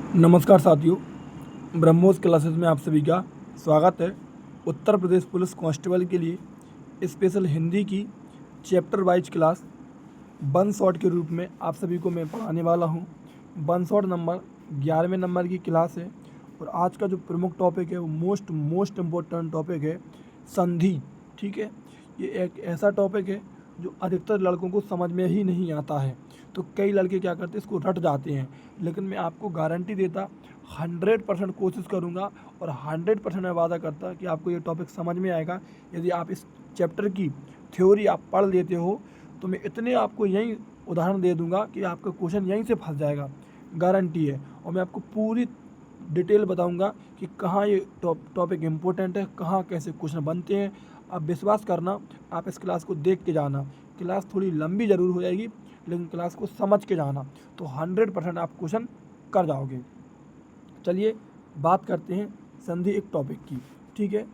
नमस्कार साथियों, ब्रह्मोस क्लासेस में आप सभी का स्वागत है। उत्तर प्रदेश पुलिस कांस्टेबल के लिए स्पेशल हिंदी की chapter wise class one shot के रूप में आप सभी को मैं पढ़ाने वाला हूं। वन शॉट नंबर 11वें नंबर की क्लास है और आज का जो प्रमुख टॉपिक है वो मोस्ट इम्पोर्टेंट टॉपिक है संधि। ठीक है, ये एक ऐसा टॉपिक है जो अधिकतर लड़कों को समझ में ही नहीं आता है, तो कई लड़के क्या करते हैं, इसको रट जाते हैं। लेकिन मैं आपको गारंटी देता 100% कोशिश करूंगा और 100% मैं वादा करता कि आपको ये टॉपिक समझ में आएगा। यदि आप इस चैप्टर की थ्योरी आप पढ़ लेते हो तो मैं इतने आपको यहीं उदाहरण दे दूंगा कि आपका क्वेश्चन यहीं से फंस जाएगा, गारंटी है। और मैं आपको पूरी डिटेल बताऊंगा कि कहाँ ये टॉपिक इम्पोर्टेंट है, कहाँ कैसे क्वेश्चन बनते हैं। आप विश्वास करना, आप इस क्लास को देख के जाना। क्लास थोड़ी लंबी ज़रूर हो जाएगी लेकिन क्लास को समझ के जाना तो 100% आप क्वेश्चन कर जाओगे। चलिए बात करते हैं संधि एक टॉपिक की। ठीक है,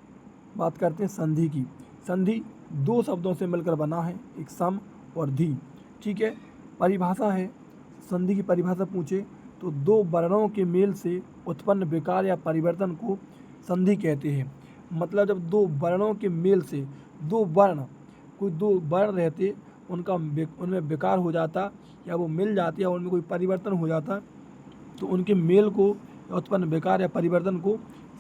बात करते हैं संधि की। संधि दो शब्दों से मिलकर बना है, एक सम और धी। ठीक है, परिभाषा है, संधि की परिभाषा पूछे तो दो वर्णों के मेल से उत्पन्न विकार या परिवर्तन को संधि कहते हैं। मतलब जब दो वर्णों के मेल से दो वर्ण रहते उनमें विकार हो जाता या वो मिल जाते या उनमें कोई परिवर्तन हो जाता तो उनके मेल को उत्पन्न विकार या परिवर्तन को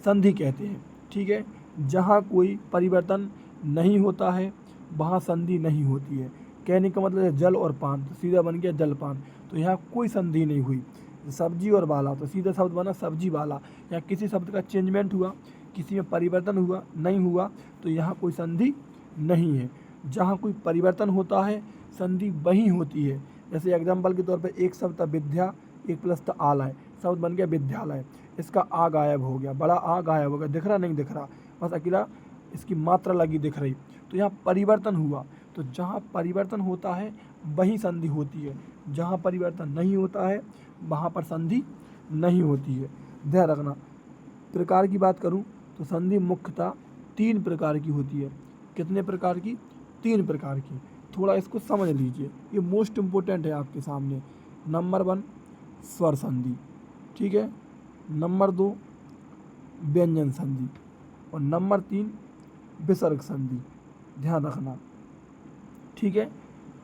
संधि कहते हैं। ठीक है, जहाँ कोई परिवर्तन नहीं होता है वहाँ संधि नहीं होती है। कहने का मतलब है जल और पान, तो सीधा बन गया जलपान, तो यहाँ कोई संधि नहीं हुई। सब्जी और बाला, तो सीधा शब्द बना सब्जी बाला। यहाँ किसी शब्द का चेंजमेंट हुआ, किसी में परिवर्तन हुआ नहीं हुआ, तो यहाँ कोई संधि नहीं है। जहाँ कोई परिवर्तन होता है संधि वहीं होती है। जैसे एग्जाम्पल के तौर पर एक शब्द था विद्या, एक प्लस था आलय, शब्द बन गया विद्यालय। इसका आ गायब हो गया, बड़ा आ गायब हो गया, दिख रहा नहीं दिख रहा, बस अकेला इसकी मात्रा लगी दिख रही, तो यहाँ परिवर्तन हुआ। तो जहाँ परिवर्तन होता है वहीं संधि होती है, जहाँ परिवर्तन नहीं होता है वहाँ पर संधि नहीं होती है, ध्यान रखना। प्रकार की बात करूँ तो संधि मुख्यतः 3 प्रकार की होती है। कितने प्रकार की? 3 प्रकार की। थोड़ा इसको समझ लीजिए, ये मोस्ट इम्पोर्टेंट है आपके सामने। नंबर 1 स्वर संधि, ठीक है। नंबर 2 व्यंजन संधि और नंबर 3 विसर्ग संधि, ध्यान रखना। ठीक है,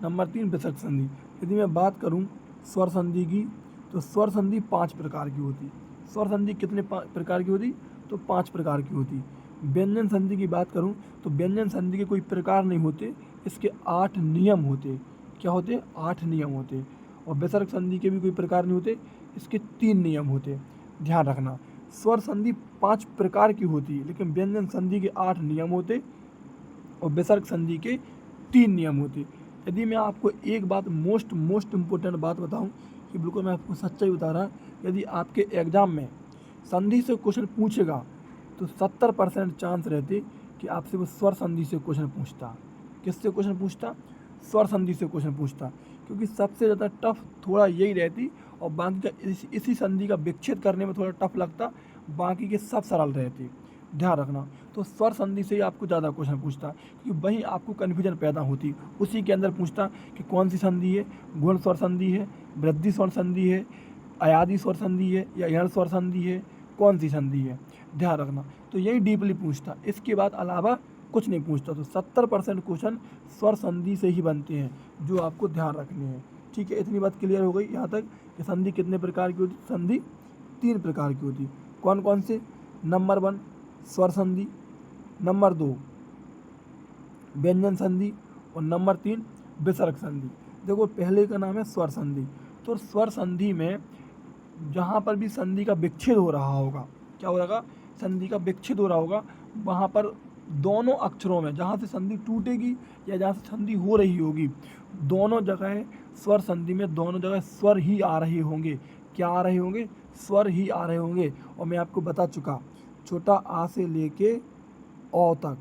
नंबर 3 विसर्ग संधि। यदि मैं बात करूं स्वर संधि की तो स्वर संधि 5 प्रकार की होती। स्वर संधि कितने प्रकार की होती? तो 5 प्रकार की होती। व्यंजन संधि की बात करूं तो व्यंजन संधि के कोई प्रकार नहीं होते, इसके 8 नियम होते। क्या होते? 8 नियम होते। और विसर्ग संधि के भी कोई प्रकार नहीं होते, इसके 3 नियम होते, ध्यान रखना। स्वर संधि 5 प्रकार की होती लेकिन व्यंजन संधि के 8 नियम होते और विसर्ग संधि के 3 नियम होते। यदि मैं आपको एक बात मोस्ट इम्पोर्टेंट बात बताऊं कि बिल्कुल मैं आपको सच्चाई बता रहा, यदि आपके एग्ज़ाम में संधि से क्वेश्चन पूछेगा तो 70% चांस रहते कि आपसे वो स्वर संधि से क्वेश्चन पूछता। किससे क्वेश्चन पूछता? स्वर संधि से क्वेश्चन पूछता, क्योंकि सबसे ज़्यादा टफ थोड़ा यही रहती और बाकी का इसी संधि का विच्छेद करने में थोड़ा टफ लगता, बाकी के सब सरल रहते, ध्यान रखना। तो स्वर संधि से ही आपको ज़्यादा क्वेश्चन पूछता क्योंकि वहीं आपको कन्फ्यूजन पैदा होती, उसी के अंदर पूछता कि कौन सी संधि है, गुण स्वर संधि है, वृद्धि स्वर संधि है, अयादि स्वर संधि है या यण स्वर संधि है, कौन सी संधि है, ध्यान रखना। तो यही डीपली पूछता, इसके बाद अलावा कुछ नहीं पूछता। तो 70% क्वेश्चन स्वर संधि से ही बनते हैं जो आपको ध्यान रखने हैं। ठीक है, इतनी बात क्लियर हो गई यहाँ तक कि संधि कितने प्रकार की होती? संधि 3 प्रकार की होती। कौन कौन से? नंबर 1 स्वर संधि, नंबर 2 व्यंजन संधि और नंबर 3 विसर्ग संधि। देखो पहले का नाम है स्वर संधि। तो स्वर संधि में जहाँ पर भी संधि का विच्छेद हो रहा होगा, क्या हो रहा? संधि का विच्छेद हो रहा होगा, वहाँ पर दोनों अक्षरों में जहाँ से संधि टूटेगी या जहाँ से संधि हो रही होगी, दोनों जगह स्वर संधि में दोनों जगह स्वर ही आ रहे होंगे। क्या आ रहे होंगे? स्वर ही आ रहे होंगे। और मैं आपको बता चुका, छोटा आ से लेके औ तक,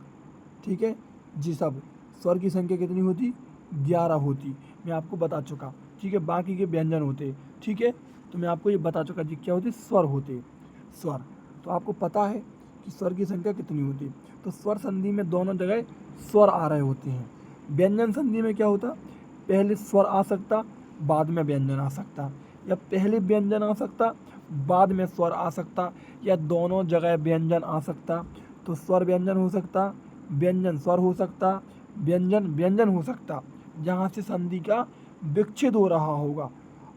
ठीक है जी, सब स्वर की संख्या कितनी होती? 11 होती, मैं आपको बता चुका। ठीक है, बाकी के व्यंजन होते। ठीक है, तो मैं आपको ये बता चुका जी क्या होते? स्वर होते, स्वर। तो आपको पता है कि स्वर की संख्या कितनी होती। तो स्वर संधि में दोनों जगह स्वर आ रहे होते हैं। व्यंजन संधि में क्या होता? पहले स्वर आ सकता, बाद में व्यंजन आ सकता, या पहले व्यंजन आ सकता, बाद में स्वर आ सकता या दोनों जगह व्यंजन आ सकता। तो स्वर व्यंजन हो सकता, व्यंजन स्वर हो सकता, व्यंजन व्यंजन हो सकता, जहाँ से संधि का विच्छेद हो रहा होगा।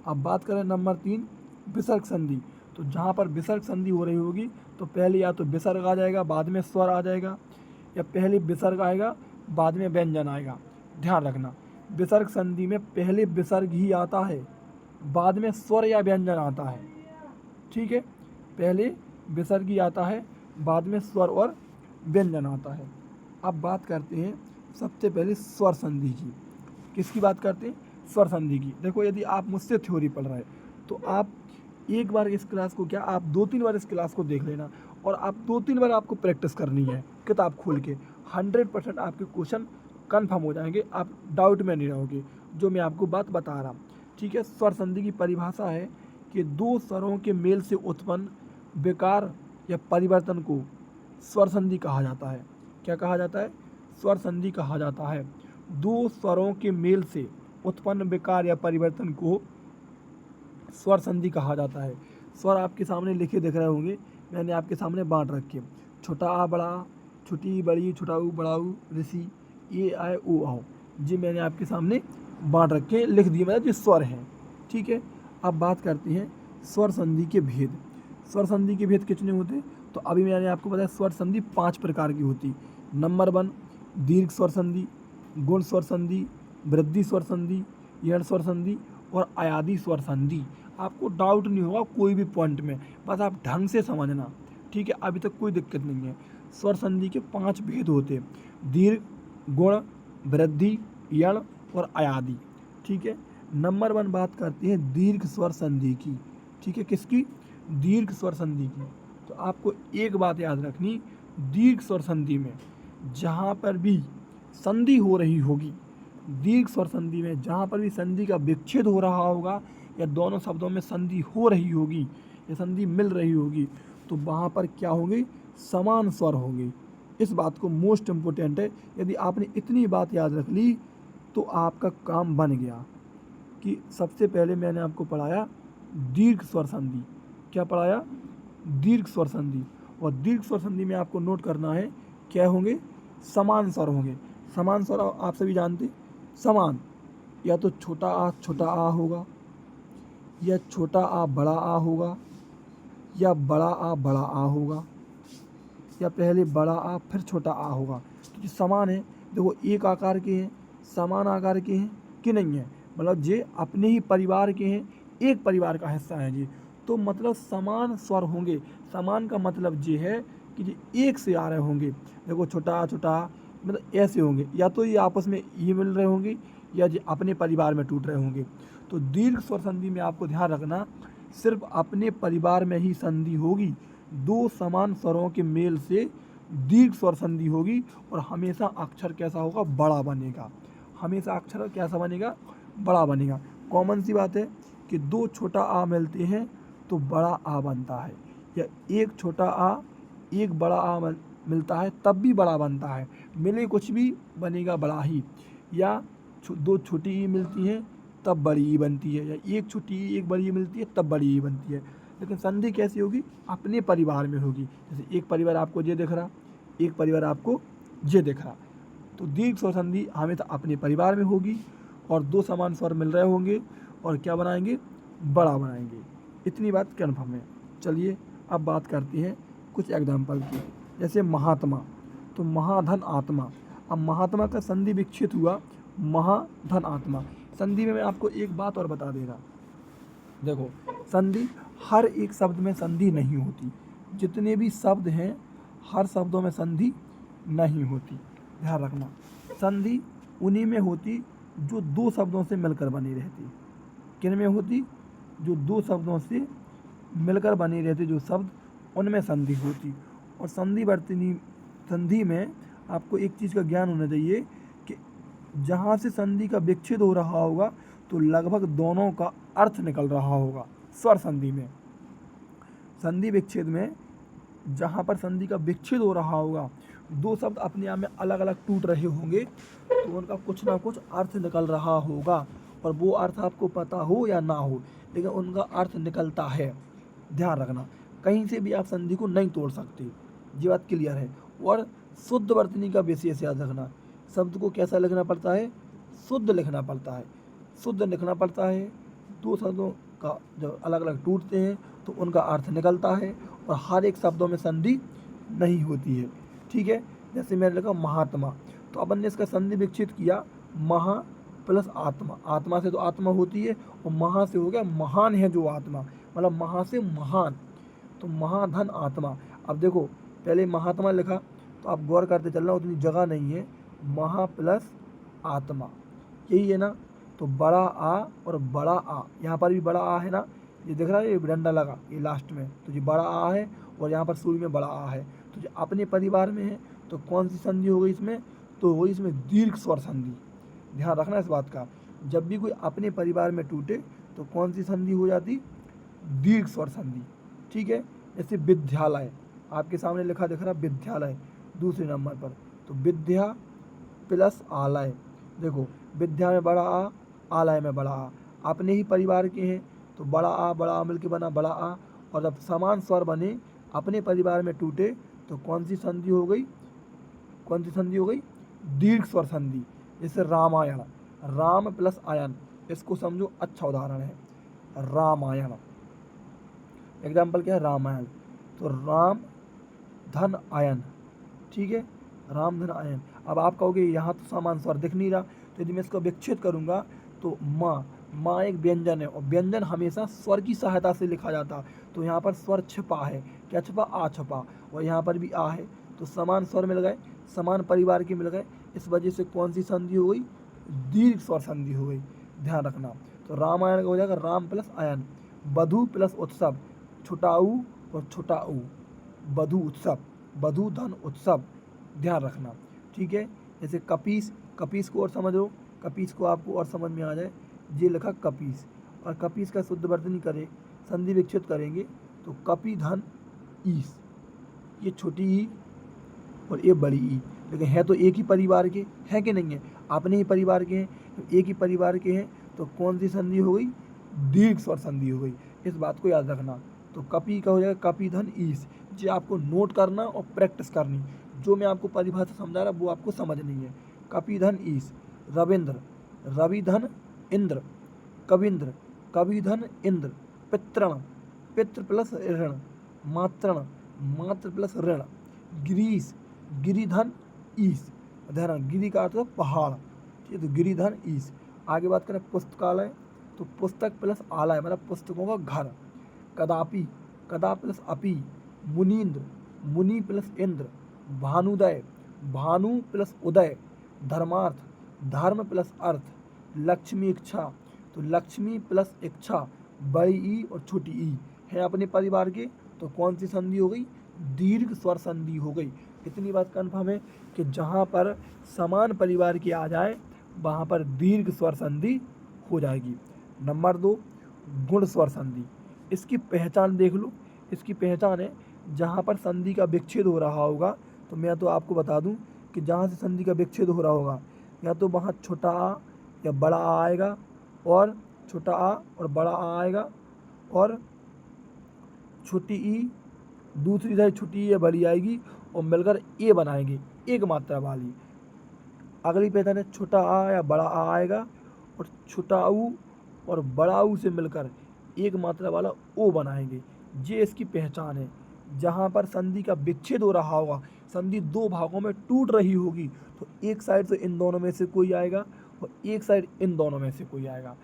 अब बात करें नंबर 3, विसर्ग संधि। तो जहाँ पर विसर्ग संधि हो रही होगी तो पहले या तो विसर्ग आ जाएगा, बाद में स्वर आ जाएगा, या पहले विसर्ग आएगा बाद में व्यंजन आएगा। ध्यान रखना, विसर्ग संधि में पहले विसर्ग ही आता है, बाद में स्वर या व्यंजन आता है। ठीक है, पहले विसर्ग ही आता है, बाद में स्वर और व्यंजन आता है। अब बात करते हैं सबसे पहले स्वर संधि की। किसकी बात करते हैं? स्वर संधि की। देखो, यदि आप मुझसे थ्योरी पढ़ रहे हैं तो आप एक बार इस क्लास को क्या आप 2-3 बार इस क्लास को देख लेना, और आप 2-3 बार आपको प्रैक्टिस करनी है किताब खोल के। 100% आपके क्वेश्चन कन्फर्म हो जाएंगे, आप डाउट में नहीं रहोगे जो मैं आपको बात बता रहा हूँ। ठीक है, स्वर संधि की परिभाषा है कि दो स्वरों के मेल से उत्पन्न विकार या परिवर्तन को स्वर संधि कहा जाता है। क्या कहा जाता है? स्वर संधि कहा जाता है। दो स्वरों के मेल से उत्पन्न विकार या परिवर्तन को स्वर संधि कहा जाता है। स्वर आपके सामने लिखे दिख रहे होंगे, मैंने आपके सामने बांट रखे। छोटा आ बड़ा आ, छोटी बड़ी, छोटा ऊ बड़ा ऊ, ऋषि, ए आए ओ आओ, जी मैंने आपके सामने बांट रखे, लिख दिए, मतलब ये स्वर हैं। ठीक है, अब बात करते हैं स्वर संधि के भेद। स्वर संधि के भेद कितने होते? तो अभी मैंने आपको बताया स्वर संधि 5 प्रकार की होती। नंबर 1, दीर्घ स्वर संधि, गुण स्वर संधि, वृद्धि स्वर संधि, यण स्वर संधि और अयादी स्वर संधि। आपको डाउट नहीं होगा कोई भी पॉइंट में, बस आप ढंग से समझना। ठीक है, अभी तक कोई दिक्कत नहीं है। स्वर संधि के 5 भेद होते हैं, दीर्घ, गुण, वृद्धि, यण और अयादी। ठीक है, नंबर 1 बात करते हैं दीर्घ स्वर संधि की। ठीक है, किसकी? दीर्घ स्वर संधि की। तो आपको एक बात याद रखनी, दीर्घ स्वर संधि में जहाँ पर भी संधि हो रही होगी, दीर्घ स्वर संधि में जहाँ पर भी संधि का विच्छेद हो रहा होगा या दोनों शब्दों में संधि हो रही होगी या संधि मिल रही होगी, तो वहाँ पर क्या होंगे? समान स्वर होंगे। इस बात को मोस्ट इम्पोर्टेंट है, यदि आपने इतनी बात याद रख ली तो आपका काम बन गया। कि सबसे पहले मैंने आपको पढ़ाया दीर्घ स्वर संधि। क्या पढ़ाया? दीर्घ स्वर संधि। और दीर्घ स्वर संधि में आपको नोट करना है क्या होंगे? समान स्वर होंगे। समान स्वर आप सभी जानते, समान, या तो छोटा आ होगा, या छोटा आ होगा, या बड़ा आ होगा, या पहले बड़ा आ फिर छोटा आ होगा। तो जो समान है, देखो एक आकार के हैं, समान आकार के हैं कि नहीं है, मतलब ये अपने ही परिवार के हैं, एक परिवार का हिस्सा है जी, तो मतलब समान स्वर होंगे। समान का मतलब ये है कि ये एक से आ रहे होंगे। देखो छोटा आ मतलब ऐसे होंगे, या तो ये आपस में ये मिल रहे होंगे या ये अपने परिवार में टूट रहे होंगे। तो दीर्घ स्वर संधि में आपको ध्यान रखना, सिर्फ अपने परिवार में ही संधि होगी, दो समान स्वरों के मेल से दीर्घ स्वर संधि होगी, और हमेशा अक्षर कैसा होगा? बड़ा बनेगा। हमेशा अक्षर कैसा बनेगा? बड़ा बनेगा। कॉमन सी बात है कि दो छोटा आ मिलते हैं तो बड़ा आ बनता है, या एक छोटा आ एक बड़ा आ मिलता है तब भी बड़ा बनता है। मिले कुछ भी बनेगा बड़ा ही, या दो छोटी ई मिलती हैं तब बड़ी ई बनती है, या एक छोटी ई एक बड़ी ई मिलती है तब बड़ी ई बनती है। लेकिन संधि कैसी होगी? अपने परिवार में होगी। जैसे एक परिवार आपको ये दिख रहा, एक परिवार आपको ये दिख रहा, तो दीर्घ स्वर संधि हमेशा अपने परिवार में होगी, और दो समान स्वर मिल रहे होंगे और क्या बनाएंगे? बड़ा बनाएंगे। इतनी बात कन्फर्म है। चलिए अब बात करते हैं कुछ एग्जाम्पल की। जैसे महात्मा, तो महाधन आत्मा। अब महात्मा का संधि विच्छेद हुआ महाधन आत्मा। संधि में मैं आपको एक बात और बता दे रहा, देखो संधि हर एक शब्द में संधि नहीं होती, जितने भी शब्द हैं हर शब्दों में संधि नहीं होती। ध्यान रखना, संधि उन्हीं में होती जो दो शब्दों से मिलकर बनी रहती। किन में होती? जो दो शब्दों से मिलकर बनी रहती, जो शब्द, उनमें संधि होती। और संधि में आपको एक चीज़ का ज्ञान होना चाहिए कि जहाँ से संधि का विच्छेद हो रहा होगा तो लगभग दोनों का अर्थ निकल रहा होगा। स्वर संधि में, संधि विच्छेद में जहाँ पर संधि का विच्छेद हो रहा होगा, दो शब्द अपने आप में अलग अलग टूट रहे होंगे, तो उनका कुछ ना कुछ अर्थ निकल रहा होगा, और वो अर्थ आपको पता हो या ना हो, लेकिन उनका अर्थ निकलता है। ध्यान रखना, कहीं से भी आप संधि को नहीं तोड़ सकते, ये बात क्लियर है। और शुद्ध वर्तनी का विशेष याद रखना, शब्द को कैसा लिखना पड़ता है, शुद्ध लिखना पड़ता है, शुद्ध लिखना पड़ता है। दो शब्दों का जब अलग अलग टूटते हैं तो उनका अर्थ निकलता है और हर एक शब्दों में संधि नहीं होती है। ठीक है, जैसे मैंने लिखा महात्मा, तो अपन ने इसका संधि विकसित किया, महा प्लस आत्मा, आत्मा से तो आत्मा होती है और महा से हो गया महान है जो आत्मा, मतलब महा से महान, तो महाधन आत्मा। अब देखो पहले महात्मा लिखा तो आप गौर करते चलना, उतनी जगह नहीं है, महा प्लस आत्मा, यही है ना। तो बड़ा आ और बड़ा आ, यहाँ पर भी बड़ा आ है ना, ये दिख रहा है, ये डंडा लगा ये लास्ट में, तो ये बड़ा आ है और यहाँ पर शुरू में बड़ा आ है, तो जो अपने परिवार में है तो कौन सी संधि हो गई इसमें, तो वही इसमें दीर्घ स्वर संधि। ध्यान रखना इस बात का, जब भी कोई अपने परिवार में टूटे तो कौन सी संधि हो जाती, दीर्घ स्वर संधि। ठीक है, जैसे विद्यालय, आपके सामने लिखा दिख रहा विद्यालय दूसरे नंबर पर, तो विद्या प्लस आलय, देखो विद्या में बड़ा आ, आलय में बड़ा आ, अपने ही परिवार के हैं तो बड़ा आ मिलके बना बड़ा आ, और जब समान स्वर बने अपने परिवार में टूटे तो कौन सी संधि हो गई, कौन सी संधि हो गई, दीर्घ स्वर संधि। जैसे रामायण, राम प्लस आयन, इसको समझो अच्छा उदाहरण है, रामायण, एग्जाम्पल क्या है, रामायण, तो राम धन आयन। ठीक है, राम धन आयन। अब आप कहोगे यहाँ तो समान स्वर दिख नहीं रहा, तो यदि मैं इसको विकसित करूँगा तो माँ, माँ एक व्यंजन है और व्यंजन हमेशा स्वर की सहायता से लिखा जाता, तो यहाँ पर स्वर छिपा है, क्या छिपा, आ छिपा, और यहाँ पर भी आ है, तो समान स्वर मिल गए, समान परिवार के मिल गए, इस वजह से कौन सी संधि हो गई, दीर्घ स्वर संधि हो गई। ध्यान रखना, तो रामायण का हो जाएगा राम प्लस आयन, वधु प्लस उत्सव, छुटाऊ और छुटाऊ, वधु उत्सव, वधु धन उत्सव, ध्यान रखना। ठीक है, जैसे कपीस, कपीस को और समझो, कपीस को आपको और समझ में आ जाए, ये लिखा कपीस, और कपीस का शुद्ध वर्तनी करें, संधि विकसित करेंगे तो कपी धन ईस, ये छोटी ई और ये बड़ी ई, लेकिन है तो एक ही परिवार के, हैं कि नहीं है, अपने ही परिवार के हैं, तो एक ही परिवार के हैं तो कौन सी संधि हो गई, दीर्घ स्वर संधि हो गई, इस बात को याद रखना। तो कपी का हो जाएगा कपी धन ईस, ये आपको नोट करना और प्रैक्टिस करनी, जो मैं आपको परिभाषा समझा रहा वो आपको समझनी है। कपी धन ईस, रविंद्र, रवि धन इंद्र, कविंद्र, कवि धन इंद्र, पितृण, पितृ प्लस ऋण, मातृण, मातृ प्लस ऋण, गिरीश, गिरिधन ईश, ध्यान, गिरी का अर्थ है पहाड़, ठीक है, तो गिरिधन ईश। आगे बात करें पुस्तकालय, तो पुस्तक प्लस आलय मतलब पुस्तकों का घर, कदापि, कदा प्लस अपि, मुनीन्द्र, मुनि प्लस इंद्र, भानुदय, भानु प्लस उदय, धर्मार्थ, धर्म प्लस अर्थ, लक्ष्मी इच्छा, तो लक्ष्मी प्लस इच्छा, बड़ी ई और छोटी ई है अपने परिवार के, तो कौन सी संधि हो गई, दीर्घ स्वर संधि हो गई। इतनी बात कन्फर्म है कि जहाँ पर समान परिवार की आ जाए वहाँ पर दीर्घ स्वर संधि हो जाएगी। नंबर 2, गुण स्वर संधि, इसकी पहचान देख लो, इसकी पहचान है जहाँ पर संधि का विच्छेद हो रहा होगा, तो मैं तो आपको बता दूं कि जहाँ से संधि का विच्छेद हो रहा होगा या तो वहाँ छोटा आ या बड़ा आ आएगा, और छोटा आ और बड़ा आ आएगा, और छोटी ई दूसरी साइड छोटी ई या बड़ी आएगी और मिलकर ए बनाएंगे, एक मात्रा वाली। अगली पहचान है छोटा आ या बड़ा आ आएगा और छोटा ऊ और बड़ा ऊ से मिलकर एक मात्रा वाला ओ बनाएंगे, ये इसकी पहचान है। जहाँ पर संधि का विच्छेद हो रहा होगा, संधि दो भागों में टूट रही होगी, तो एक साइड से इन दोनों में से कोई आएगा और एक साइड इन दोनों में से कोई आएगा।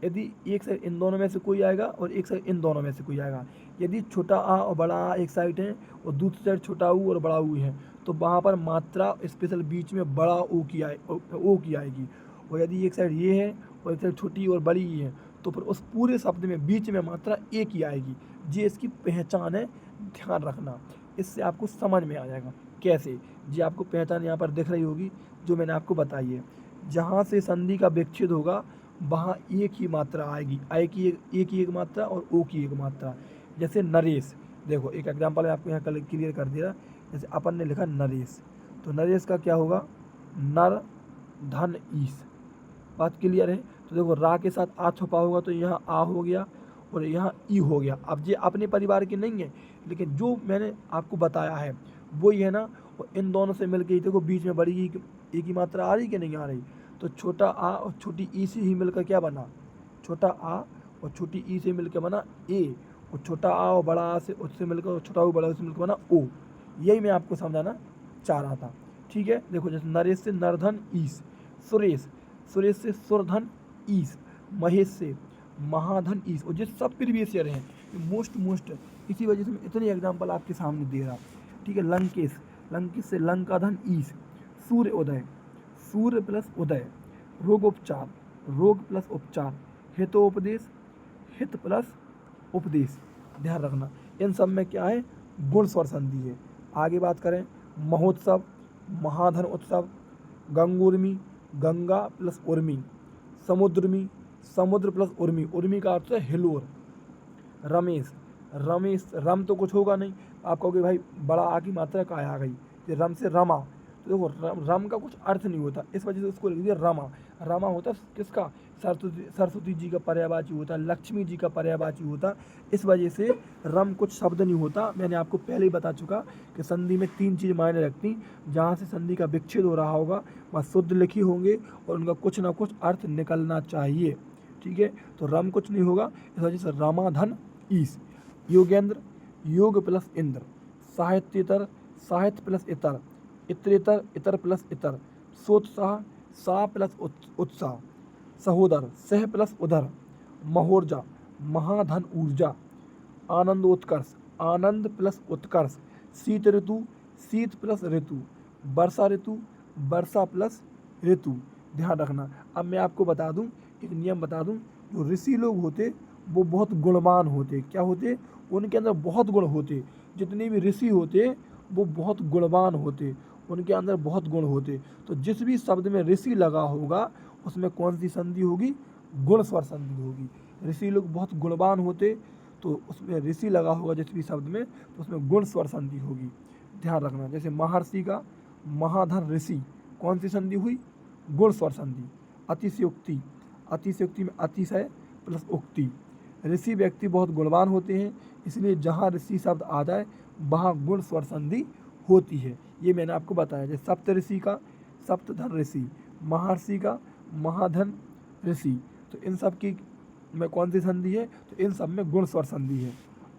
यदि एक साइड इन दोनों में से कोई आएगा और एक साइड इन दोनों में से कोई आएगा, यदि छोटा आ और बड़ा आ एक साइड है और दूसरी साइड छोटा ऊ और बड़ा ऊ है, तो वहाँ पर मात्रा स्पेशल बीच में बड़ा ओ की आएगी। और यदि एक साइड ये है और एक साइड छोटी और बड़ी ई है, तो फिर उस पूरे शब्द में बीच में मात्रा एक ही आएगी। ये इसकी पहचान है, ध्यान रखना, इससे आपको समझ में आ जाएगा कैसे। ये आपको पहचान यहाँ पर दिख रही होगी जो मैंने आपको बताई है। जहाँ से संधि का विच्छेद होगा वहाँ एक ही मात्रा आएगी, आई की एक मात्रा और ओ की एक मात्रा। जैसे नरेश, देखो एक एग्जाम्पल है आपको यहाँ क्लियर कर दिया। जैसे अपन ने लिखा नरेश, तो नरेश का क्या होगा, नर धन ईश, बात क्लियर है। तो देखो रा के साथ आ छुपा होगा तो यहाँ आ हो गया, और यहाँ ई हो गया। अब ये अपने परिवार के नहीं है, लेकिन जो मैंने आपको बताया है वो ही है ना। और इन दोनों से मिलकर ही देखो बीच में बड़ी ई एक ही मात्रा आ रही कि नहीं आ रही। तो छोटा आ और छोटी ई से ही मिलकर क्या बना, छोटा आ और छोटी ई से मिलकर बना ए। और छोटा आ और बड़ा आ से उससे मिलकर, और छोटा आ बड़ा से मिलकर बना ओ। यही मैं आपको समझाना चाह रहा था। ठीक है, देखो जैसे नरेश से नरधन ईस, सुरेश, सुरेश से सुरधन ईस, महेश से महाधन ईस। और ये सब प्रीवियस ईयर हैं, मोस्ट इसी वजह से मैं इतने एग्जाम्पल आपके सामने दे रहा। ठीक है, लंकेश, लंकेश से लंकाधन ईस, सूर्य उदय, सूर्य प्लस उदय, रोग उपचार, रोग प्लस उपचार, हितोपदेश, हित प्लस उपदेश। ध्यान रखना इन सब में क्या है, गुण स्वर संधि है। आगे बात करें, महोत्सव, महाधन उत्सव, गंगोर्मी, गंगा प्लस उर्मी, समुद्रमी, समुद्र प्लस उर्मी, उर्मी का अर्थ है हिलोर। रमेश, रमेश, रम तो कुछ होगा नहीं, आप कहोगे भाई बड़ा आ की मात्रा का आ गई, ये रम से रमा। तो देखो रम का कुछ अर्थ नहीं होता, इस वजह से उसको लिख दिया रमा। रमा होता किसका, सरस्वती जी का पर्यायवाची होता, लक्ष्मी जी का पर्यायवाची होता। इस वजह से रम कुछ शब्द नहीं होता। मैंने आपको पहले ही बता चुका कि संधि में 3 चीज़ मायने रखती, जहाँ से संधि का विच्छेद हो रहा होगा वहाँ शुद्ध लिखी होंगे और उनका कुछ ना कुछ अर्थ निकलना चाहिए। ठीक है, तो रम कुछ नहीं होगा, इस वजह से रामाधन ईस। योगेंद्र, योग प्लस इंद्र, साहित्येतर, साहित्य प्लस इतर, इतरेतर, इतर प्लस इतर, सोत्साह, सा प्लस उत्साह, सहोदर, सह प्लस उधर, महोर्जा, महाधन ऊर्जा, आनंदोत्कर्ष, आनंद प्लस उत्कर्ष, शीत ऋतु, शीत प्लस ऋतु, वर्षा ऋतु, वर्षा प्लस ऋतु। ध्यान रखना। अब मैं आपको बता दूं, एक नियम बता दूं, जो ऋषि लोग होते वो बहुत गुणवान होते। क्या होते, उनके अंदर बहुत गुण होते। जितने भी ऋषि होते वो बहुत गुणवान होते, उनके अंदर बहुत गुण होते। तो जिस भी शब्द में ऋषि लगा होगा उसमें कौन सी संधि होगी, गुण स्वर संधि होगी। ऋषि लोग बहुत गुणवान होते तो उसमें ऋषि लगा होगा जिस भी शब्द में, तो उसमें गुण स्वर संधि होगी। ध्यान रखना। जैसे महर्षि का महाधन ऋषि, कौन सी संधि हुई, गुण स्वर संधि। अतिशयोक्ति, अतिशयोक्ति में अतिशय प्लस उक्ति। ऋषि व्यक्ति बहुत गुणवान होते हैं, इसलिए जहाँ ऋषि शब्द आ जाए वहाँ गुण स्वर संधि होती है। ये मैंने आपको बताया। जैसे सप्त ऋषि का सप्तधन ऋषि, महर्षि का महाधन ऋषि, तो इन सब की में कौन सी संधि है, तो इन सब में गुण स्वर संधि है।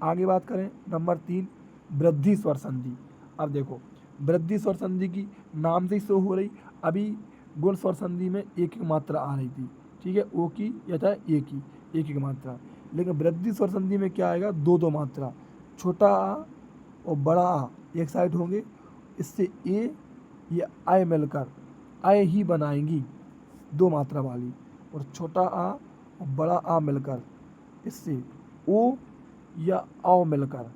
आगे बात करें नंबर 3, वृद्धि स्वर संधि। अब देखो वृद्धि स्वर संधि की नाम से ही शो हो रही। अभी गुण स्वर संधि में एक एक मात्रा आ रही थी, ठीक है, ओ की या चाहे ए की, एक एक मात्रा। लेकिन वृद्धि स्वर संधि में क्या आएगा, 2 मात्रा, छोटा आ और बड़ा आ एक साइड होंगे, इससे ए या आय मिलकर आय ही बनाएंगी 2 मात्रा वाली। और छोटा आ और बड़ा आ मिलकर इससे ओ या आओ मिलकर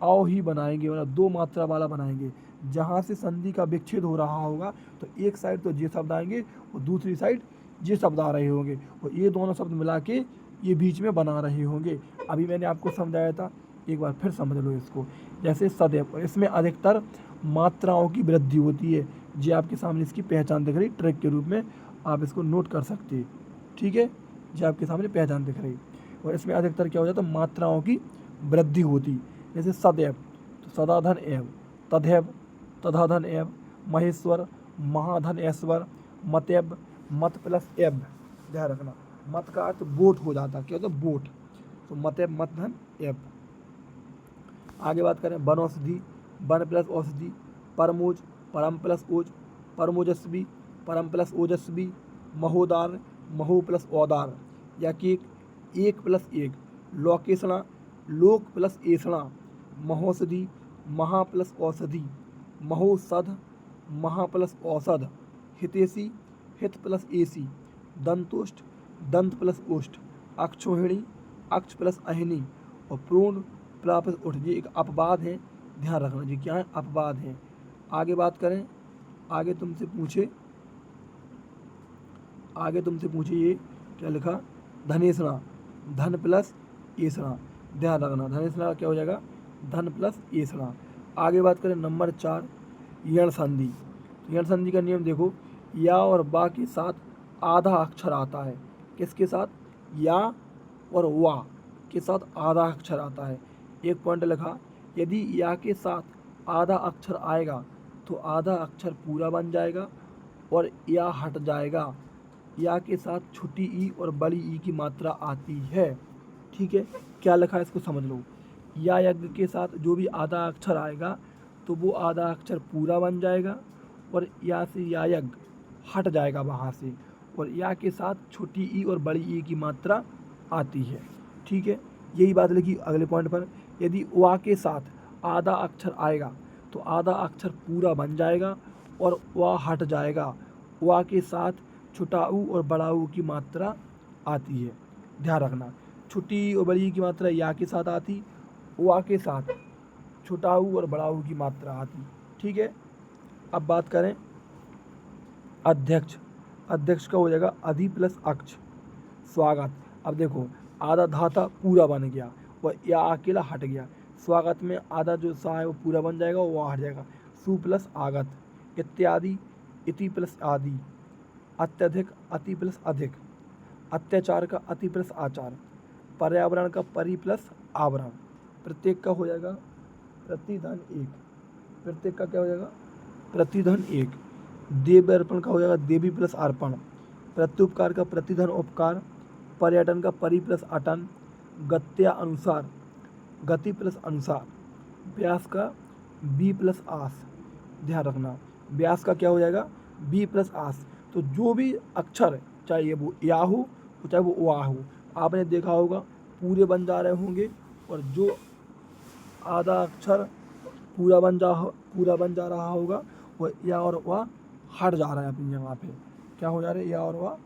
आओ ही बनाएंगे, मतलब 2 मात्रा वाला बनाएंगे। जहाँ से संधि का विच्छेद हो रहा होगा तो एक साइड तो ये शब्द आएंगे और दूसरी साइड ये शब्द आ रहे होंगे, और ये दोनों शब्द मिला के ये बीच में बना रहे होंगे। अभी मैंने आपको समझाया था, एक बार फिर समझ लो इसको। जैसे सदैव, इसमें अधिकतर मात्राओं की वृद्धि होती है। जी आपके सामने इसकी पहचान दिख रही ट्रैक के रूप में, आप इसको नोट कर सकते हैं। ठीक है, जी आपके सामने पहचान दिख रही। और इसमें अधिकतर क्या हो जाता है, मात्राओं की वृद्धि होती। जैसे सदैव तो सदाधन एव, तदैव तदाधन एव, महेश्वर महाधन ऐश्वर, मतैव मत प्लस एव। ध्यान रखना, मत का अर्थ बोट हो जाता, क्या होता है, बोट। तो मतैव मत धन एव। आगे बात करें वनौषधि, वन प्लस औषधि, परमोज, परम प्लस ओज, परमोजस्वी, परम प्लस ओजस्वी, महोदार, महो प्लस औदार, या कि 1 प्लस 1, लोकेशणा, लोक प्लस एषणा, महोषधि, महा प्लस औषधि, महोषध, महा प्लस औषध, हितेशी, हित प्लस एसी, दंतोष्ठ, दंत प्लस ओष्ठ, अक्षोहिणी, अक्ष प्लस अहिनी, और प्रोण प्लस उठ। ये एक अपवाद है, ध्यान रखना जी, क्या है, अपवाद है। आगे बात करें, आगे तुमसे पूछे ये क्या लिखा, धनेशणा, धन प्लस एसणा। ध्यान रखना, धनेशणा क्या हो जाएगा, धन प्लस एसणा। आगे बात करें नंबर 4, यण संधि। यण संधि का नियम देखो, या और बा के साथ आधा अक्षर आता है। किसके साथ, या और वा, के साथ आधा अक्षर आता है। एक पॉइंट लिखा, यदि या के साथ आधा अक्षर आएगा तो आधा अक्षर पूरा बन जाएगा और या हट जाएगा। या के साथ छोटी ई और बड़ी ई की मात्रा आती है। ठीक है, क्या लिखा है इसको समझ लो। या यज्ञ के साथ जो भी आधा अक्षर आएगा तो वो आधा अक्षर पूरा बन जाएगा और या से या यज्ञ हट जाएगा वहाँ से, और या के साथ छोटी ई और बड़ी ई की मात्रा आती है। ठीक है, यही बात लिखी अगले पॉइंट पर। यदि वा के साथ आधा अक्षर आएगा तो आधा अक्षर पूरा बन जाएगा और वा हट जाएगा। वा के साथ छोटा ऊ और बड़ा ऊ की मात्रा आती है। ध्यान रखना, छोटी ई और बड़ी ई की मात्रा या के साथ आती, वा के साथ छोटा ऊ और बड़ा ऊ की मात्रा आती। ठीक है, अब बात करें अध्यक्ष। अध्यक्ष का हो जाएगा अधि प्लस अक्ष, स्वागत। अब देखो, आधा धाता पूरा बन गया और या अकेला हट गया। स्वागत में आधा जो सा है वो पूरा बन जाएगा, वो हट जाएगा। सु प्लस आगत, इत्यादि इति प्लस आदि, अत्यधिक अति प्लस अधिक, अत्याचार का अति प्लस आचार, पर्यावरण का परि प्लस आवरण, प्रत्येक का हो जाएगा प्रतिधन एक। प्रत्येक का क्या हो जाएगा? प्रतिधन एक। देव अर्पण का हो जाएगा देवी प्लस अर्पण, प्रत्युपकार का प्रतिधन उपकार, पर्यटन का परि प्लस अटन, गत्या अनुसार गति प्लस अनुसार, व्यास का बी प्लस आस। ध्यान रखना, व्यास का क्या हो जाएगा? बी प्लस आस। तो जो भी अक्षर है, चाहे वो या हो चाहे वो वा हो, आपने देखा होगा पूरे बन जा रहे होंगे, और जो आधा अक्षर पूरा बन जा रहा होगा वो या और वह हट जा रहा है अपनी जगह पे। क्या हो जा रहा है? या और वह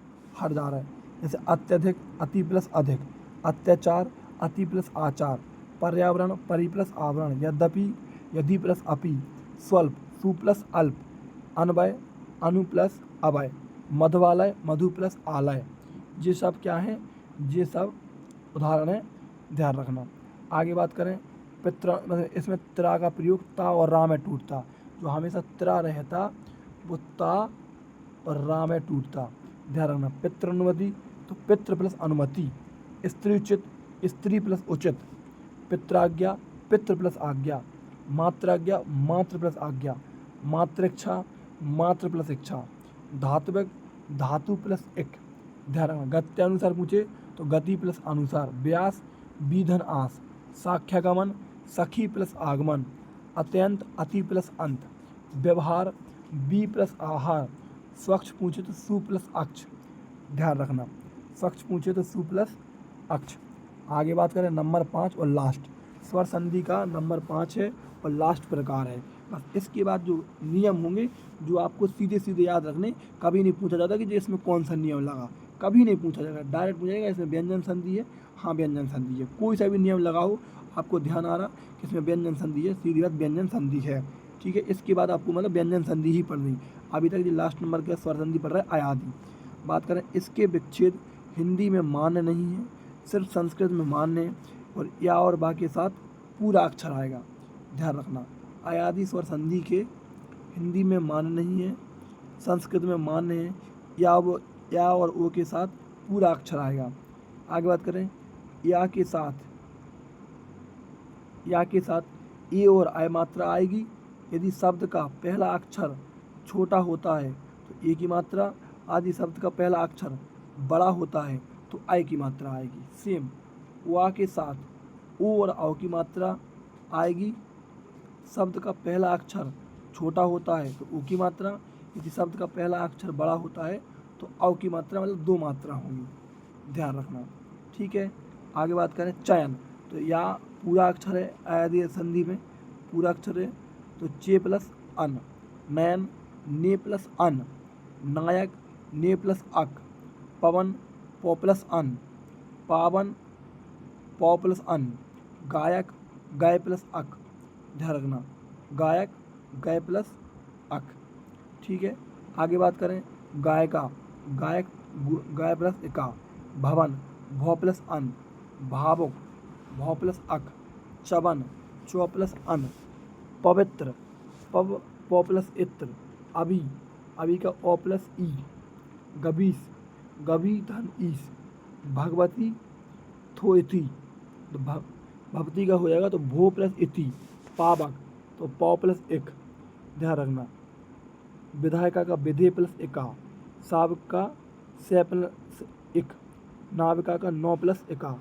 हट जा रहा है। जैसे अत्यधिक अति प्लस अधिक, अत्याचार अति प्लस आचार, पर्यावरण परि प्लस आवरण, यद्यपि यदि प्लस अपि, स्वल्प सु प्लस अल्प, अनवय अनु प्लस अवय, मधुवालय मधु प्लस आलय। ये सब क्या है? ये सब उदाहरण है, ध्यान रखना। आगे बात करें पित्र, मतलब इसमें त्रा का प्रयोग ता और रा में टूटता। जो हमेशा त्रा रहता वो ता और रा में टूटता। ध्यान रखना, पितृ अनुमति तो पितृ प्लस अनुमति, स्त्री उचित स्त्री प्लस उचित, पित्राज्ञा पितृ प्लस आज्ञा, मात्राज्ञा मातृ प्लस आज्ञा, मातृक्षा मातृ प्लस इच्छा, धात्विक धातु प्लस इक। ध्यान रखना, गत्यानुसार पूछे तो गति प्लस अनुसार, व्यास बीधन आस, साख्यागमन सखी प्लस आगमन, अत्यंत अति प्लस अंत, व्यवहार बी प्लस आहार, स्वच्छ पूछे तो सु प्लस अक्ष। ध्यान रखना, स्वच्छ पूछे तो सु प्लस अक्ष। आगे बात करें नंबर 5 और लास्ट, स्वर संधि का नंबर 5 है और लास्ट प्रकार है। बस इसके बाद जो नियम होंगे जो आपको सीधे सीधे याद रखने, कभी नहीं पूछा जाता कि जो इसमें कौन सा नियम लगा, कभी नहीं पूछा जाएगा। डायरेक्ट पूछा जाएगा इसमें व्यंजन संधि है, हाँ व्यंजन संधि है। कोई सा भी नियम लगाओ, आपको ध्यान आ रहा कि इसमें व्यंजन संधि है, सीधी बात व्यंजन संधि है। ठीक है, इसके बाद आपको मतलब व्यंजन संधि ही पढ़नी। अभी तक जो लास्ट नंबर का स्वर संधि पढ़ रहा है अयादि। बात करें इसके विच्छेद हिंदी में मान्य नहीं है, सिर्फ संस्कृत में मान्य है, और या और बा के साथ पूरा अक्षर आएगा। ध्यान रखना, अयादि स्वर संधि के हिंदी में मान्य नहीं है, संस्कृत में मान्य है, या और ओ के साथ पूरा अक्षर आएगा। आगे बात करें या के साथ ए और आय मात्रा आएगी। यदि शब्द का पहला अक्षर छोटा होता है तो ए की मात्रा, आदि शब्द का पहला अक्षर बड़ा होता है तो आय की मात्रा आएगी। सेम वा के साथ ओ और औ की मात्रा आएगी। शब्द का पहला अक्षर छोटा होता है तो ओ की मात्रा, यदि शब्द का पहला अक्षर बड़ा होता है तो औ की मात्रा, मतलब 2 मात्रा होंगी। ध्यान रखना, ठीक है। आगे बात करें चयन, तो या पूरा अक्षर है अयादि संधि में, पूरा अक्षर है तो चे प्लस अन, नयन ने प्लस अन, नायक ने प्लस अक, पवन पौ प्लस अन, पावन पौ प्लस अन, गायक गाय प्लस अक। ध्यान रखना, गायक गाय प्लस अक। ठीक है, आगे बात करें गायका, गायक गाय प्लस इका, भवन भौ प्लस अन, भावुक भौ प्लस अक, चवन चौ प्लस अन, पवित्र पव पौ प्लस इत्र, अभी अभी का ओ प्लस ई, गबीस गबी धन ईस, भगवती थोयथी तो भवती का हो जाएगा तो भो प्लस इति, पावक तो पौ प्लस इक, ध्यान रखना। विधायका का विधे प्लस इका, सावक का से प्लस इक, नाविका का नौ प्लस इका,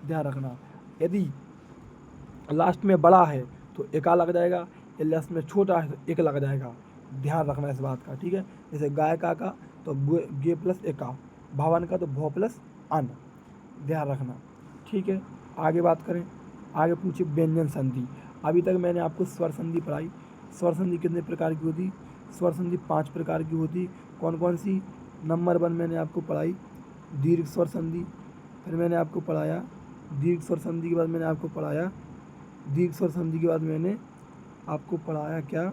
ध्यान रखना। यदि लास्ट में बड़ा है तो एका लग जाएगा, या लास्ट में छोटा है तो एक लग जाएगा, ध्यान रखना इस बात का, ठीक है। जैसे गायका का तो गे प्लस एका, भवन का तो भौ प्लस अन, ध्यान रखना, ठीक है। आगे बात करें, आगे पूछे व्यंजन संधि। अभी तक मैंने आपको स्वर संधि पढ़ाई। स्वर संधि कितने प्रकार की होती? स्वर संधि 5 प्रकार की होती। कौन कौन सी? नंबर 1 मैंने आपको पढ़ाई दीर्घ स्वर संधि, फिर मैंने आपको पढ़ाया दीर्घ स्वर संधि के बाद मैंने आपको पढ़ाया दीर्घ स्वर संधि के बाद मैंने आपको पढ़ाया क्या?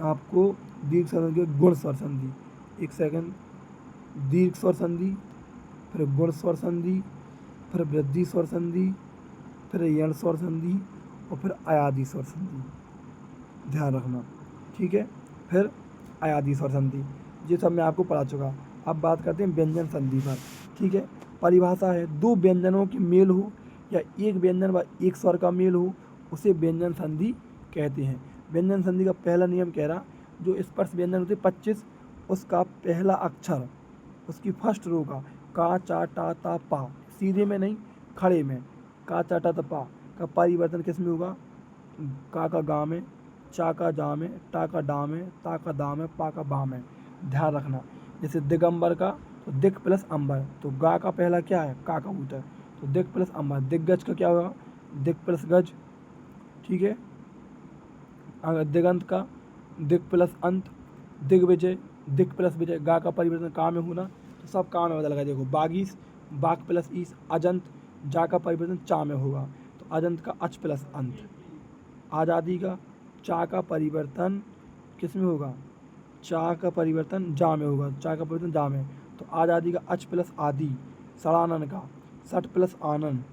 आपको दीर्घ स्वर संधि के गुण स्वर संधि, एक सेकंड, दीर्घ स्वर संधि, फिर गुण स्वर संधि, फिर वृद्धि स्वर संधि, फिर यण स्वर संधि और फिर अयादि स्वर संधि, ध्यान रखना, ठीक है। फिर अयादि स्वर संधि, ये सब मैं आपको पढ़ा चुका। अब बात करते हैं व्यंजन संधि पर, ठीक है। परिभाषा है, दो व्यंजनों की मेल हो या एक व्यंजन व एक स्वर का मेल हो उसे व्यंजन संधि कहते हैं। व्यंजन संधि का पहला नियम कह रहा, जो स्पर्श व्यंजन होते 25, उसका पहला अक्षर, उसकी फर्स्ट रो का चा टा ता पा, सीधे में नहीं खड़े में, का चा टा ता पा का परिवर्तन किस में होगा? का गा में, चा का जा में, टा का डा में, ता का दा में, पा का बा में, ध्यान रखना। जैसे दिगंबर का तो दिक प्लस अंबर, तो गा का पहला क्या है? का कबूतर, तो दिक प्लस अंबर। दिग्गज का क्या होगा? दिक प्लस गज, ठीक है। अगर दिगंत का दिक प्लस अंत, दिग्विजय दिक प्लस विजय, गा का परिवर्तन का में होना, तो सब का में बदल गया। देखो बागीस, बाग प्लस ईस, अजंत, जा का परिवर्तन चा में होगा, तो अजंत का अच प्लस अंत। आज़ादी का चा का परिवर्तन किस में होगा? चा का परिवर्तन जा में होगा, चा का परिवर्तन जा में, तो आज़ादी का अच प्लस आदि। सड़ानन का सठ प्लस आनंद,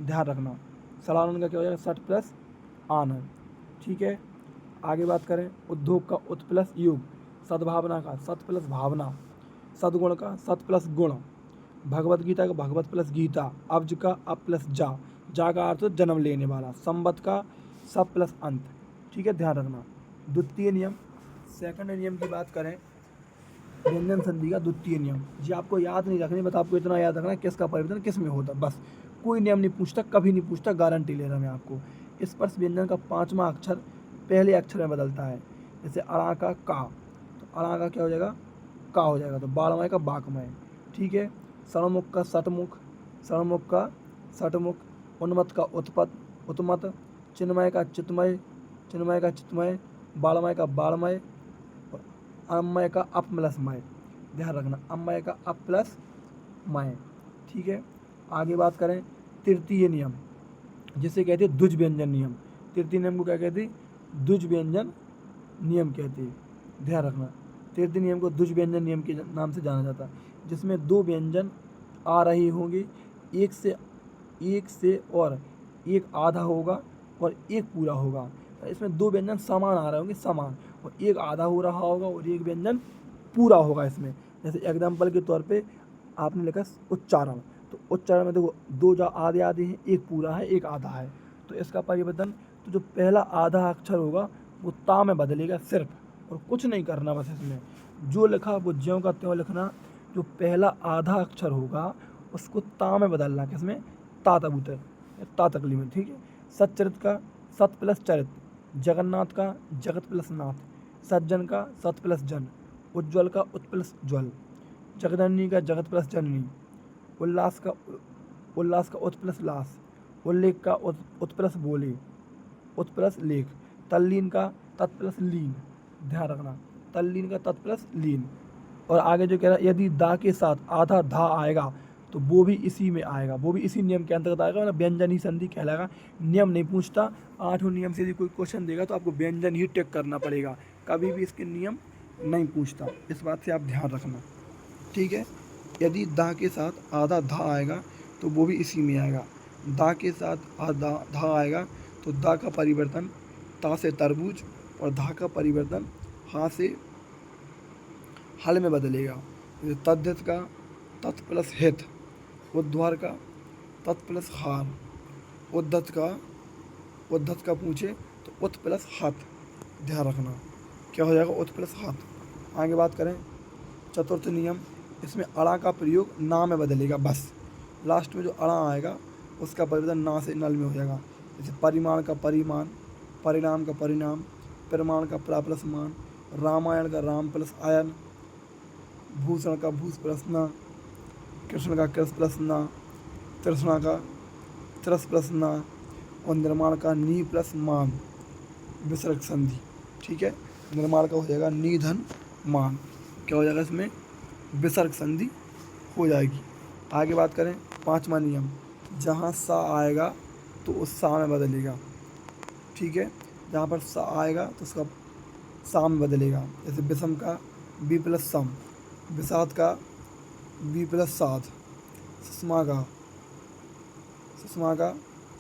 ध्यान रखना, सड़ानन का क्या हो जाएगा? सठ प्लस आनंद, ठीक है। आगे बात करें, उद्योग का उत प्लस युग, सद्भावना का सत प्लस भावना, सद्गुण का सत प्लस गुण, भगवत गीता का भगवत प्लस गीता, अब्ज का अप प्लस जा का अर्थ जन्म लेने वाला, संवत का सब प्लस अंत, ठीक है, ध्यान रखना। द्वितीय नियम, सेकंड नियम की बात करें, व्यंजन संधि का द्वितीय नियम, ये आपको याद नहीं रखनी, बस आपको इतना याद रखना किसका परिवर्तन किस में होता, बस। कोई नियम नहीं पूछता, कभी नहीं पूछता, गारंटी ले रहा मैं आपको। स्पर्श व्यंजन का 5वां अक्षर पहले अक्षर में बदलता है। जैसे अड़ा का का, तो अड़ा का क्या हो जाएगा? का हो जाएगा, तो बाड़मय का बाकमय, ठीक है। षणमुख का सटमुख, षणमुख का सटमुख, उन्मत्त का उत्पत उत्मत, चिन्मय का चित्मय, चिन्मय का चित्मय, बाड़मय का बाड़मय, अमय का अप प्लस मय, ध्यान रखना, अमय का अप प्लस मय, ठीक है। आगे बात करें, तृतीय नियम, जिसे कहते हैं द्विज व्यंजन नियम। तृतीय नियम को क्या कहते हैं? द्विज व्यंजन नियम कहते हैं, ध्यान रखना। तृतीय नियम को द्विज व्यंजन नियम के नाम से जाना जाता है, जिसमें दो व्यंजन आ रहे होंगे, एक से और एक आधा होगा और एक पूरा होगा। इसमें दो व्यंजन समान आ रहे होंगे, समान, और एक आधा हो रहा होगा और एक व्यंजन पूरा होगा इसमें। जैसे एग्जाम्पल के तौर पे आपने लिखा उच्चारण, तो उच्चारण में देखो दो जो आधे आधे हैं, एक पूरा है एक आधा है, तो इसका परिवर्तन, तो जो पहला आधा अक्षर होगा वो ता में बदलेगा सिर्फ, और कुछ नहीं करना, बस इसमें जो लिखा वो ज्यों का त्यों लिखना। जो पहला आधा अक्षर होगा उसको ता में बदलना, किसमें? ता तबूतर, ता तकली में, ठीक है। सच्चरित का सत प्लस चरित, जगन्नाथ का जगत प्लस नाथ, सज्जन का सत प्लस जन, उज्ज्वल का उत प्लस ज्वल, जगदननी का जगत प्लस जननी, उल्लास का उत प्लस लास, उल्लेख का उत प्लस बोले, उत प्लस लेख, तल्लीन का तत् प्लस लीन, ध्यान रखना, तल्लीन का तत् प्लस लीन। और आगे जो कह रहा है, यदि दा के साथ आधा धा आएगा तो वो भी इसी में आएगा, वो भी इसी नियम के अंतर्गत आएगा, मतलब व्यंजन ही संधि कहलाएगा। नियम नहीं पूछता, 8वें नियम से यदि कोई क्वेश्चन देगा तो आपको व्यंजन ही टिक करना पड़ेगा, कभी भी इसके नियम नहीं पूछता, इस बात से आप ध्यान रखना, ठीक है। यदि दा के साथ आधा धा आएगा तो वो भी इसी में आएगा। दा के साथ आधा धा आएगा तो दा का परिवर्तन ता से तरबूज और धा का परिवर्तन हा से हल में बदलेगा। तद्धित का तत् प्लस हित, उद्वार का तत् प्लस हार, उद्धत का पूछे तो उत प्लस हाथ, ध्यान रखना क्या हो जाएगा, उत प्लस हाथ। आगे बात करें चतुर्थ नियम, इसमें अड़ा का प्रयोग ना में बदलेगा बस। लास्ट में जो अड़ा आएगा उसका परिवर्तन ना से नल में हो जाएगा। जैसे परिमाण का परिमाण, परिणाम का परिणाम, प्रमाण का प्रा प्लस मान, रामायण का राम प्लस आयन, भूषण का भूष प्लस न, कृष्ण का कृष्ण प्लस न, तृष्णा का त्रस प्लस न, और निर्माण का नी प्लस मान, विसर्ग संधि। ठीक है, निर्माण का हो जाएगा निधन मान, क्या हो जाएगा इसमें, विसर्ग संधि हो जाएगी। आगे बात करें पांचवा नियम, जहाँ सा आएगा तो उस सा में बदलेगा। ठीक है, जहाँ पर सा आएगा तो उसका सा में बदलेगा। जैसे विषम का बी प्लस सम, विषाद का बी प्लस साध, सुषमा का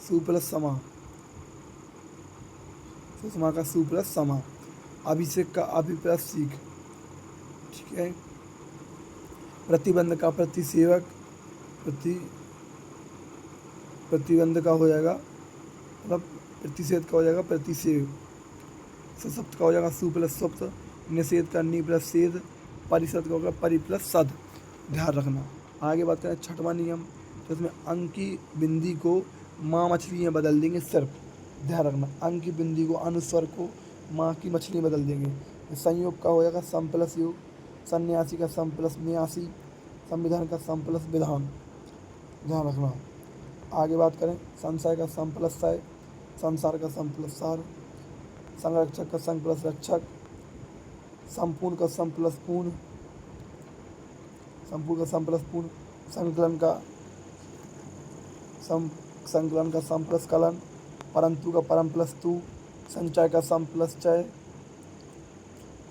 सु प्लस समा, सुषमा का सु प्लस समा, अभिषेक का अभि प्लस सीख। ठीक है, प्रतिबंध का प्रतिसेवक, प्रतिबंध का हो जाएगा मतलब प्रतिषेध का हो जाएगा प्रतिसेव, सशक्त का हो जाएगा सु प्लस सप्त, निषेध का नी प्लस सेध, परिषद का होगा परि प्लस सद, ध्यान रखना। आगे बात करें छठवां नियम, तो इसमें अंक की बिंदी को माँ मछली में बदल देंगे सिर्फ, ध्यान रखना, अंक की बिंदी को अनुस्वर को माँ की मछली में बदल देंगे। संयोग का हो जाएगा सम प्लस योग, सन्यासी का सम प्लस न्यासी, संविधान का सम प्लस विधान, ध्यान रखना। आगे बात करें संशय का सम प्लस सय, संसार का सम प्लस सार, संरक्षक का संग प्लस रक्षक, संपूर्ण का सम प्लस पूर्ण, संपूर्ण का सम प्लस पूर्ण, संकलन का सम प्लस कलन, परंतु का परम प्लस तू, संचय का सम प्लस चय,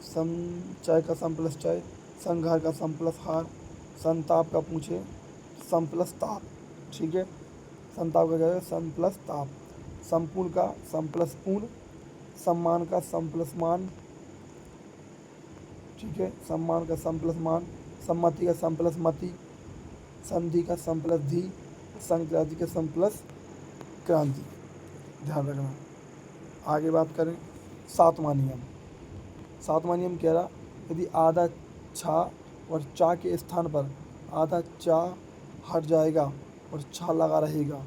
संचय का सम प्लस चय, संघार का सम प्लस हार, संताप का पूछे सम प्लस ताप। ठीक है, संताप का क्या है, सम प्लस ताप, संपूर्ण का सम प्लस पूर्ण, सम्मान का सम प्लस मान। ठीक है, सम्मान का सम प्लस मान, सम्मति का सम प्लस मति, संधि का सम प्लस धी, संक्रांति का सम प्लस क्रांति, ध्यान रखना। आगे बात करें सातवां नियम कह रहा, यदि आधा छा और चा के स्थान पर आधा चा हट जाएगा और छा लगा रहेगा।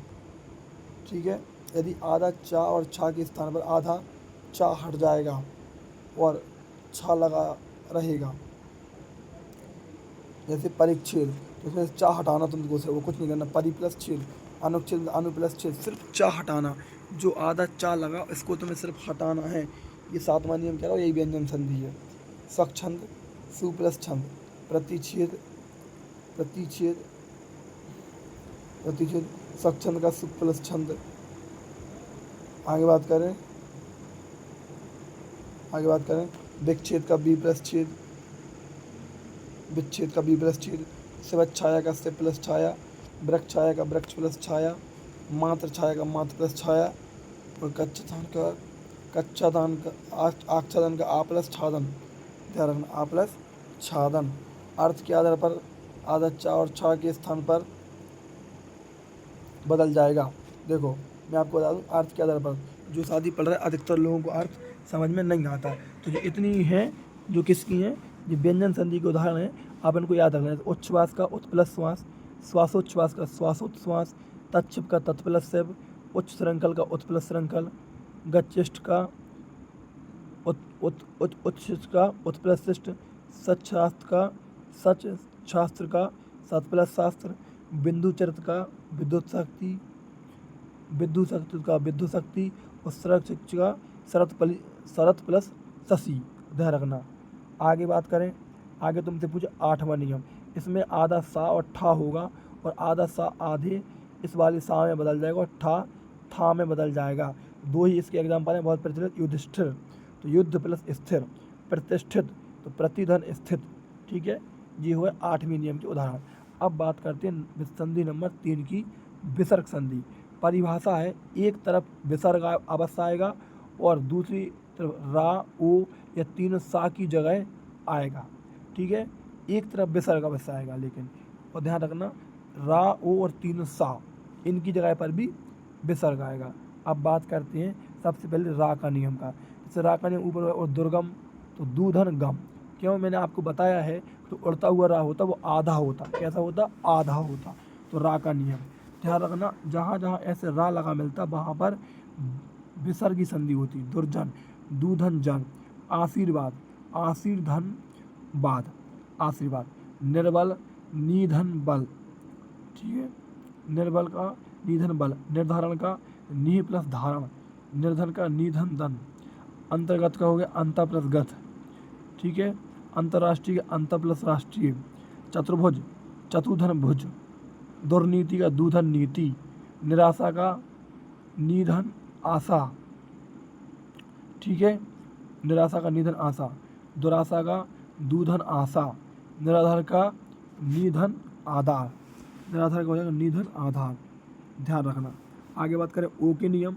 ठीक है, यदि आधा चा और छा के स्थान पर आधा चा हट जाएगा और छा लगा रहेगा, जैसे परिच्छेद, तो उसमें चा हटाना तुमको से वो कुछ नहीं करना, परि प्लस छेद, अनुच्छेद अनु प्लस छेद, सिर्फ चा हटाना, जो आधा चा लगा इसको तुम्हें सिर्फ हटाना है। ये सातवां नियम कह रहा हो, यही व्यंजन संधि है। स्वच्छंद सु प्लस छंद, प्रतिच्छेद स्वच्छंद का सु प्लस छंद। आगे बात करें विच्छेद का बी प्लस छेद, विच्छेद का बी प्लस छेद, शिवत छाया का से प्लस छाया, वृक्ष छाया का वृक्ष प्लस छाया, मात्र छाया का मात्र प्लस छाया, और आच्छादन का आ प्लस छादन, ध्यान रखना, आ प्लस छादन। अर्थ के आधार पर आधा चा और छा के स्थान पर बदल जाएगा। देखो मैं आपको बता दूं, अर्थ के आधार पर जो शादी पढ़ रहा है अधिकतर लोगों को अर्थ समझ में नहीं आता है, तो ये इतनी है जो किसकी हैं, ये व्यंजन संधि के उदाहरण है, आप इनको याद रखना है। उच्छ्वास का उत् प्लस श्वास, श्वासोच्छ्वास का श्वासोच्छ्वास, तत्क्षिप का तत् प्लस शिव, उच्च श्रृंखल का उत् प्लस श्रृंखल, गच्छिष्ट का उच्छिष्ट का उत् प्लस शिष्ट, सच्छास्त्र का सच शास्त्र का सत प्लस शास्त्र, बिंदु चरित्र का विद्युत शक्ति का विद्युत शक्ति, और शरत शिक्ष का शरत प्लस शशि, ध्यान रखना। आगे बात करें, आगे तुमसे पूछे आठवां नियम, इसमें आधा सा और ठा होगा और आधा सा आधे इस वाले सा में बदल जाएगा और ठा था में बदल जाएगा। दो ही इसके एग्जाम्पल हैं बहुत प्रचलित, युधिष्ठिर तो युद्ध प्लस स्थिर, प्रतिष्ठित तो प्रतिधन स्थित। ठीक है, ये हुए आठवीं नियम के उदाहरण। अब बात करते हैं संधि नंबर 3 की, विसर्ग संधि। परिभाषा है, एक तरफ विसर्ग अवश्य आएगा और दूसरी तरफ रा ओ या तीनों सा की जगह आएगा। ठीक है, एक तरफ विसर्ग अवश्य आएगा लेकिन, और ध्यान रखना रा ओ और तीनों सा इनकी जगह पर भी विसर्ग आएगा। अब बात करते हैं सबसे पहले रा का नियम का। जैसे रा का नियम ऊपर और दुर्गम, तो दूधन गम। क्यों, मैंने आपको बताया है तो उड़ता हुआ रा होता वो आधा होता। कैसा होता? आधा होता। तो रा का नियम ध्यान रखना, जहाँ जहाँ ऐसे रा लगा मिलता वहाँ पर विसर्ग की संधि होती। दुर्जन, दूधन जन। आशीर्वाद, आशीर्धन बाद, आशीर्वाद। निर्बल, निधन बल। ठीक है, निर्बल का निधन बल। निर्धारण का नी प्लस धारण, निर्धन का निधन धन। अंतर्गत का हो गया अंत प्लस गत। ठीक है, अंतर्राष्ट्रीय का अंत प्लस राष्ट्रीय। चतुर्भुज, चतुधन भुज। दुर्नीति का दूधन नीति। निराशा का निधन आशा। ठीक है, निराशा का निधन आशा। दुराशा का दूधन आशा। निराधार का निधन आधार। निराधार का हो जाएगा निधन आधार। ध्यान रखना। आगे बात करें ओ के नियम।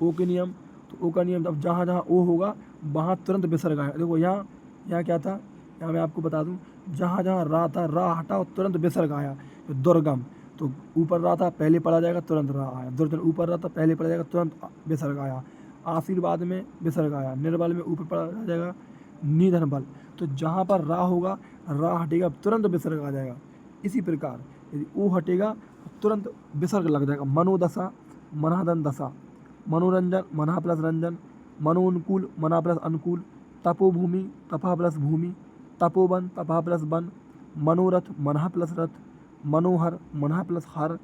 ओ के नियम, तो ओ का नियम अब जहाँ जहाँ ओ होगा वहाँ तुरंत विसर्ग आएगा। देखो यहाँ यहाँ क्या था, यहाँ मैं आपको बता दूँ, जहाँ जहाँ रा था रा हटा और तुरंत विसर्ग आया। तो दुर्गम, तो ऊपर रा था पहले पढ़ा जाएगा तुरंत रा आया। दुर्जन ऊपर रा था पहले पढ़ा जाएगा तुरंत विसर्ग आया। आशीर्वाद में विसर्ग आया। निर्बल में ऊपर पढ़ा जाएगा निधन बल। तो जहाँ पर रा होगा रा हटेगा तुरंत विसर्ग आ जाएगा। इसी प्रकार यदि ओ हटेगा तुरंत विसर्ग लग जाएगा। मनोदशा, मनादन दशा। मनोरंजन, मना प्लस रंजन। मनोनुकूल, मना प्लस अनुकूल। तपोभूमि, तपा प्लस भूमि। तपोवन, तपा प्लस वन। मनोरथ, मना प्लस रथ। मनोहर, मना प्लस हर।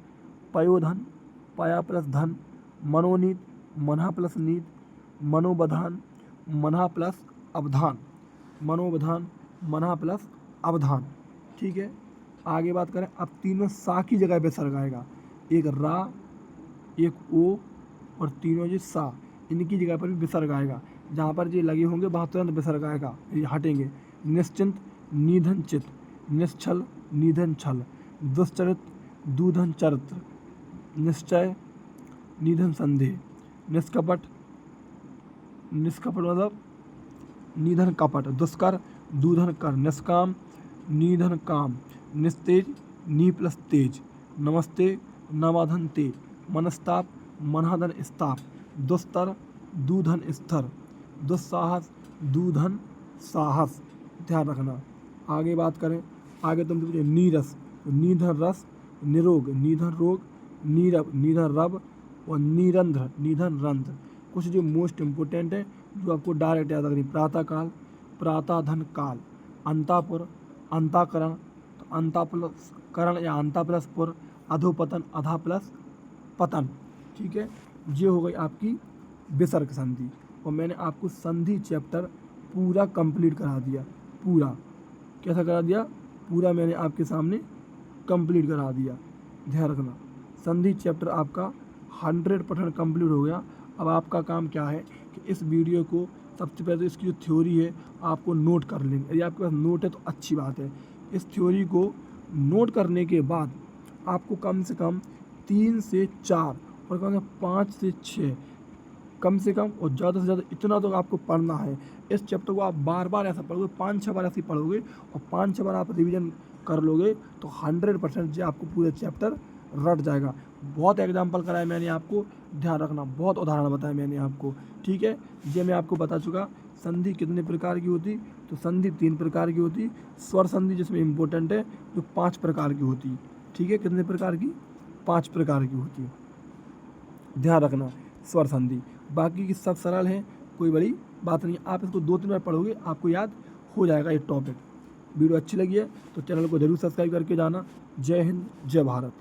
पयोधन, पया प्लस धन। मनोनीत, मना प्लस नीत। मनोबधान, मना प्लस अवधान। मनोबधान, मना प्लस अवधान। ठीक है, आगे बात करें अब तीनों सा की जगह विसर्ग आएगा। एक रा, एक ओ और तीनों ये सा, इनकी जगह पर भी विसर्ग आएगा। जहाँ पर ये लगे होंगे वहाँ तुरंत विसर्ग आएगा, ये हटेंगे। निश्चिंत, निधन चित। निश्चल, निधन छल। दुश्चरित, दूधन चरित्र। निश्चय, निधन संदेह। निष्कपट, निष्कपट मतलब निधन कपट। दुष्कर, दूधन कर। निष्काम, निधन काम। निस्तेज, नी प्लस तेज। नमस्ते, नवाधन ते। मनस्ताप, मनाधन स्ताप। दुस्तर, दूधन स्तर। दुस्साहस, दूधन साहस। ध्यान रखना। आगे बात करें, आगे तुम पूछे नीरस, तो निधन रस। निरोग, निधन रोग। नीरव, निधन रव। और निरंध्र, निधन रंध्र। कुछ जो मोस्ट इम्पोर्टेंट है जो आपको डायरेक्ट याद रखनी। प्रातःकाल, प्रातःधन काल। अंतापुर, अंताकरण, तो अंता प्लस करण या अंता प्लस पुर। अधोपतन, अधा प्लस पतन। ठीक है, ये हो गई आपकी विसर्ग संधि। और मैंने आपको संधि चैप्टर पूरा कंप्लीट करा दिया। पूरा कैसा करा दिया? पूरा मैंने आपके सामने कंप्लीट करा दिया। ध्यान रखना, संधि चैप्टर आपका 100% कंप्लीट हो गया। अब आपका काम क्या है कि इस वीडियो को सबसे पहले तो इसकी जो थ्योरी है आपको नोट कर लेंगे। यदि आपके पास नोट है तो अच्छी बात है। इस थ्योरी को नोट करने के बाद आपको कम से कम 3 से 4 और कम से कम 5 से 6 कम से कम और ज़्यादा से ज़्यादा इतना तो आपको पढ़ना है। इस चैप्टर को आप बार बार ऐसा पढ़ोगे, 5-6 बार ऐसे पढ़ोगे और 5-6 बार आप रिवीजन कर लोगे तो 100% जो आपको पूरा चैप्टर रट जाएगा। बहुत एग्जाम्पल कराया मैंने आपको, ध्यान रखना, बहुत उदाहरण बताया मैंने आपको। ठीक है, ये मैं आपको बता चुका। संधि कितने प्रकार की होती? तो संधि 3 प्रकार की होती। स्वर संधि जिसमें इम्पोर्टेंट है जो 5 प्रकार की होती। ठीक है, कितने प्रकार की? 5 प्रकार की होती। ध्यान रखना, स्वर संधि। बाकी की सब सरल हैं, कोई बड़ी बात नहीं। आप इसको 2-3 बार पढ़ोगे आपको याद हो जाएगा ये टॉपिक। वीडियो अच्छी लगी है तो चैनल को जरूर सब्सक्राइब करके जाना। जय हिंद, जय भारत।